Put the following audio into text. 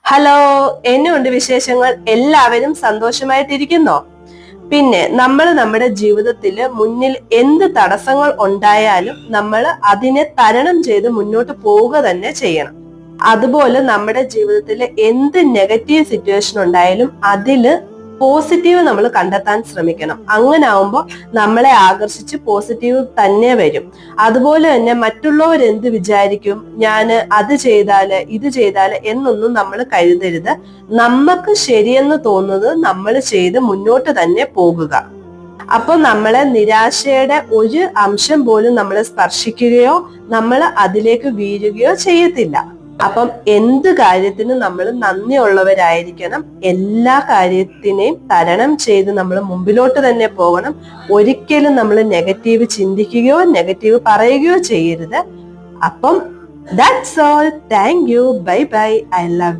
Hello, എന്നുണ്ട് വിശേഷങ്ങൾ? എല്ലാവരും സന്തോഷമായിട്ടിരിക്കുന്നോ? പിന്നെ നമ്മൾ നമ്മുടെ ജീവിതത്തില് മുന്നിൽ എന്ത് തടസ്സങ്ങൾ ഉണ്ടായാലും നമ്മൾ അതിനെ തരണം ചെയ്ത് മുന്നോട്ട് പോവുക തന്നെ ചെയ്യണം. അതുപോലെ നമ്മുടെ ജീവിതത്തിൽ എന്ത് നെഗറ്റീവ് സിറ്റുവേഷൻ ഉണ്ടായാലും അതില് പോസിറ്റീവ് നമ്മൾ കണ്ടെത്താൻ ശ്രമിക്കണം. അങ്ങനെ ആവുമ്പോൾ നമ്മളെ ആകർഷിച്ച് പോസിറ്റീവ് തന്നെ വരും. അതുപോലെ തന്നെ മറ്റുള്ളവർ എന്ത് വിചാരിക്കും, ഞാൻ അത് ചെയ്താല് ഇത് ചെയ്താല് എന്നൊന്നും നമ്മൾ കരുതരുത്. നമുക്ക് ശരിയെന്ന് തോന്നുന്നത് നമ്മൾ ചെയ്ത് മുന്നോട്ട് തന്നെ പോകുക. അപ്പൊ നമ്മളെ നിരാശയുടെ ഒരു അംശം പോലും നമ്മളെ സ്പർശിക്കുകയോ നമ്മൾ അതിലേക്ക് വീഴുകയോ ചെയ്യത്തില്ല. അപ്പം എന്ത് കാര്യത്തിനും നമ്മൾ നന്ദിയുള്ളവരായിരിക്കണം. എല്ലാ കാര്യത്തിനെയും തരണം ചെയ്ത് നമ്മൾ മുമ്പിലോട്ട് തന്നെ പോകണം. ഒരിക്കലും നമ്മൾ നെഗറ്റീവ് ചിന്തിക്കുകയോ നെഗറ്റീവ് പറയുകയോ ചെയ്യരുത്. അപ്പം that's all. Thank you. Bye bye. I love